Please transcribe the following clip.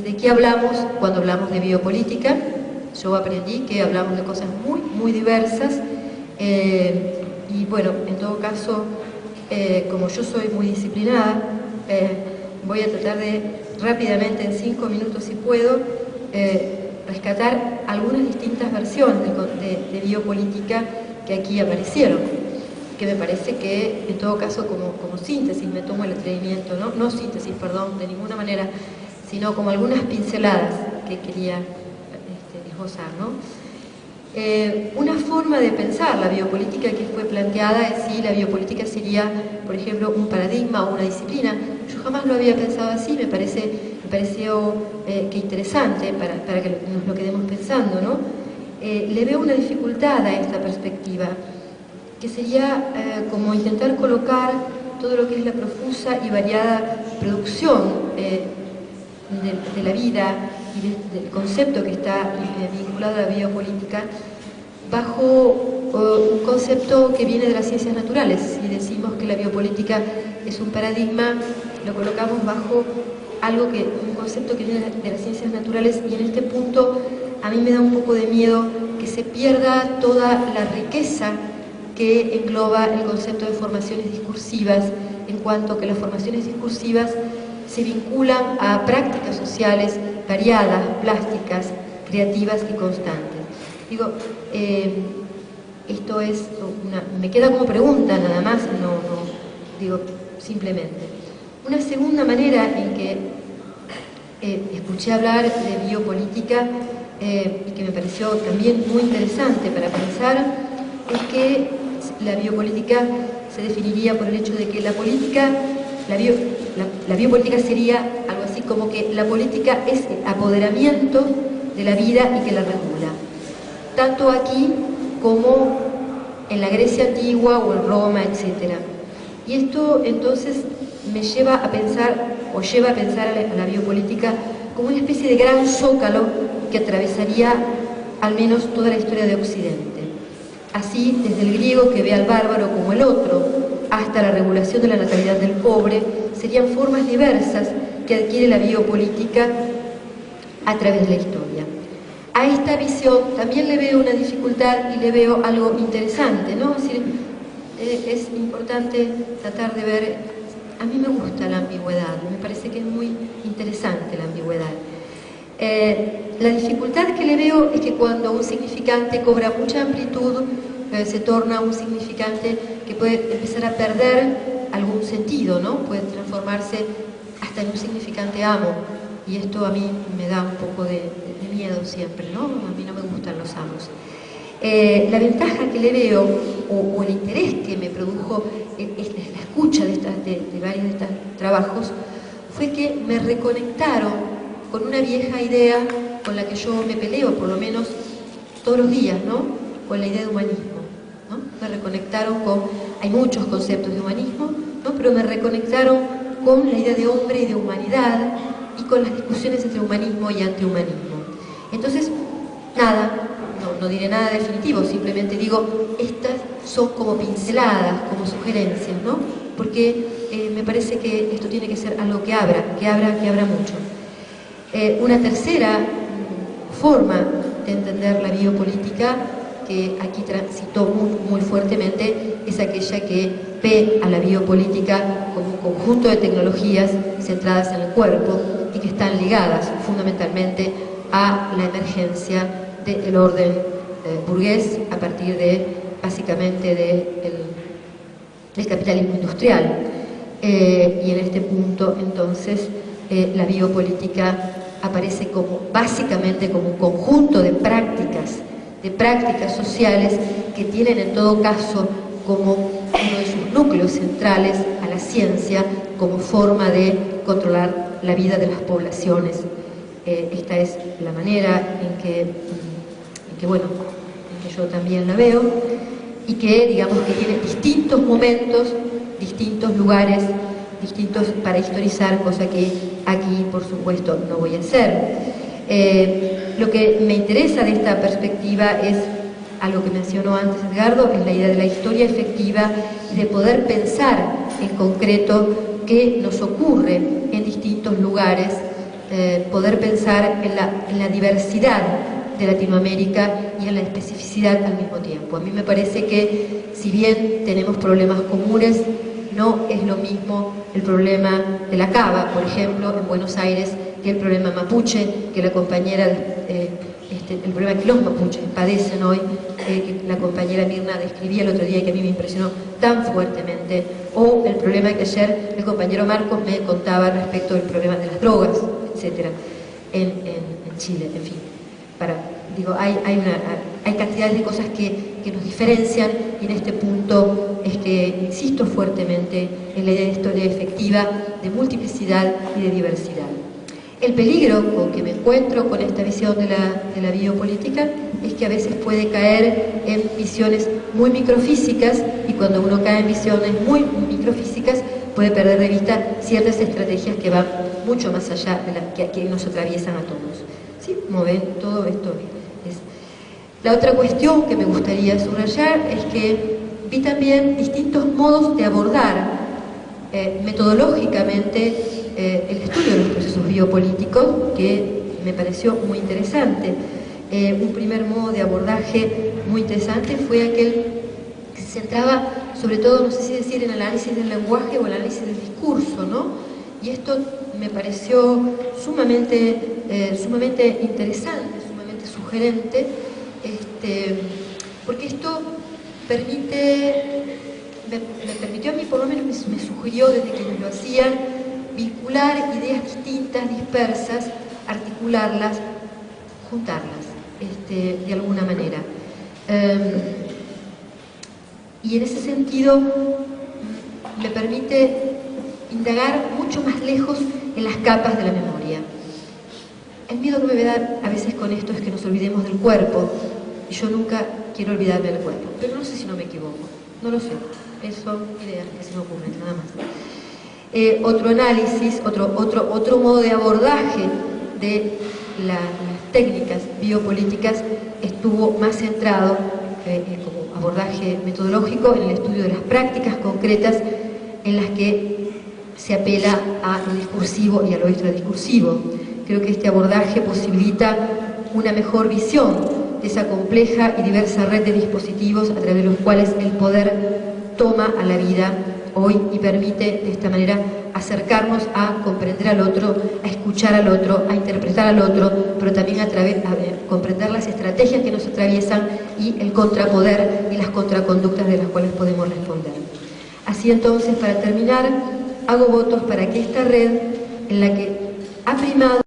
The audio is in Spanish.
¿De qué hablamos cuando hablamos de biopolítica? Yo aprendí que hablamos de cosas muy diversas y bueno, en todo caso, como yo soy muy disciplinada, voy a tratar de rápidamente, en 5 minutos si puedo, rescatar algunas distintas versiones de biopolítica que aquí aparecieron, que me parece que en todo caso como síntesis me tomo el atrevimiento, no síntesis, perdón, de ninguna manera, sino como algunas pinceladas que quería esbozar, ¿no? Una forma de pensar la biopolítica que fue planteada es si la biopolítica sería, por ejemplo, un paradigma o una disciplina. Yo jamás lo había pensado así, me pareció que interesante para que nos lo quedemos pensando, ¿no? Le veo una dificultad a esta perspectiva, que sería como intentar colocar todo lo que es la profusa y variada producción de la vida y del concepto que está vinculado a la biopolítica bajo un concepto que viene de las ciencias naturales. Si decimos que la biopolítica es un paradigma, lo colocamos bajo un concepto que viene de las ciencias naturales, y en este punto a mí me da un poco de miedo que se pierda toda la riqueza que engloba el concepto de formaciones discursivas, en cuanto que las formaciones discursivas se vinculan a prácticas sociales variadas, plásticas, creativas y constantes. Digo, esto es me queda como pregunta nada más, digo simplemente. Una segunda manera en que escuché hablar de biopolítica y que me pareció también muy interesante para pensar es que la biopolítica se definiría por el hecho de que la biopolítica sería algo así como que la política es el apoderamiento de la vida y que la regula, tanto aquí como en la Grecia antigua o en Roma, etc. Y esto entonces me lleva a pensar, o lleva a pensar a la biopolítica como una especie de gran zócalo que atravesaría al menos toda la historia de Occidente. Así, desde el griego que ve al bárbaro como el otro, hasta la regulación de la natalidad del pobre, serían formas diversas que adquiere la biopolítica a través de la historia. A esta visión también le veo una dificultad y le veo algo interesante, ¿no? Es decir, es importante tratar de ver. A mí me gusta la ambigüedad, me parece que es muy interesante la ambigüedad. La dificultad que le veo es que cuando un significante cobra mucha amplitud, se torna un significante que puede empezar a perder algún sentido, ¿no? Puede transformarse hasta en un significante amo, y esto a mí me da un poco de miedo siempre, ¿no? A mí no me gustan los amos. La ventaja que le veo, o el interés que me produjo la escucha de varios de estos trabajos, fue que me reconectaron con una vieja idea con la que yo me peleo, por lo menos todos los días, ¿no? Con la idea de humanismo, ¿no? Me reconectaron hay muchos conceptos de humanismo, ¿no? Pero me reconectaron con la idea de hombre y de humanidad, y con las discusiones entre humanismo y antihumanismo. Entonces, nada, no diré nada definitivo, simplemente digo, estas son como pinceladas, como sugerencias, ¿no? Porque me parece que esto tiene que ser algo que abra mucho. Una tercera forma de entender la biopolítica, que aquí transitó muy fuertemente, es aquella que ve a la biopolítica como un conjunto de tecnologías centradas en el cuerpo y que están ligadas fundamentalmente a la emergencia del orden burgués a partir básicamente del capitalismo industrial. Y en este punto entonces la biopolítica aparece básicamente como un conjunto de prácticas sociales que tienen en todo caso como uno de sus núcleos centrales a la ciencia como forma de controlar la vida de las poblaciones. Esta es la manera en que yo también la veo, y que digamos que tiene distintos momentos, distintos lugares, distintos para historizar, cosa que aquí por supuesto no voy a hacer. Lo que me interesa de esta perspectiva es algo que mencionó antes Edgardo, es la idea de la historia efectiva y de poder pensar en concreto qué nos ocurre en distintos lugares poder pensar en la diversidad de Latinoamérica y en la especificidad al mismo tiempo. A mí me parece que, si bien tenemos problemas comunes, no es lo mismo el problema de la cava, por ejemplo, en Buenos Aires, que el problema mapuche, que la compañera, el problema que los mapuches padecen hoy, que la compañera Mirna describía el otro día y que a mí me impresionó tan fuertemente, o el problema que ayer el compañero Marcos me contaba respecto del problema de las drogas, etcétera, en Chile, en fin. Hay cantidades de cosas que nos diferencian, y en este punto insisto fuertemente en la idea de historia efectiva, de multiplicidad y de diversidad. El peligro con que me encuentro con esta visión de la biopolítica es que a veces puede caer en visiones muy microfísicas, y cuando uno cae en visiones muy microfísicas puede perder de vista ciertas estrategias que van mucho más allá de las que nos atraviesan a todos. ¿Sí? Como ven, todo esto es. La otra cuestión que me gustaría subrayar es que vi también distintos modos de abordar metodológicamente el estudio de los procesos biopolíticos, que me pareció muy interesante. Un primer modo de abordaje muy interesante fue aquel que se centraba sobre todo, no sé si decir, en el análisis del lenguaje o el análisis del discurso, ¿no? Y esto me pareció sumamente interesante, sumamente sugerente, porque esto me permitió a mí, por lo menos me sugirió desde quienes lo hacían, vincular ideas distintas, dispersas, articularlas, juntarlas, de alguna manera. Y en ese sentido me permite indagar mucho más lejos en las capas de la memoria. El miedo que me da a veces con esto es que nos olvidemos del cuerpo, y yo nunca quiero olvidarme del cuerpo, pero no sé si no me equivoco, no lo sé, eso son ideas que se me ocurren, nada más. Otro análisis, otro modo de abordaje de las técnicas biopolíticas estuvo más centrado como abordaje metodológico en el estudio de las prácticas concretas en las que se apela a lo discursivo y a lo extradiscursivo. Creo que este abordaje posibilita una mejor visión de esa compleja y diversa red de dispositivos a través de los cuales el poder toma a la vida hoy y permite de esta manera acercarnos a comprender al otro, a escuchar al otro, a interpretar al otro, pero también a comprender las estrategias que nos atraviesan y el contrapoder y las contraconductas de las cuales podemos responder. Así entonces, para terminar, hago votos para que esta red, en la que ha primado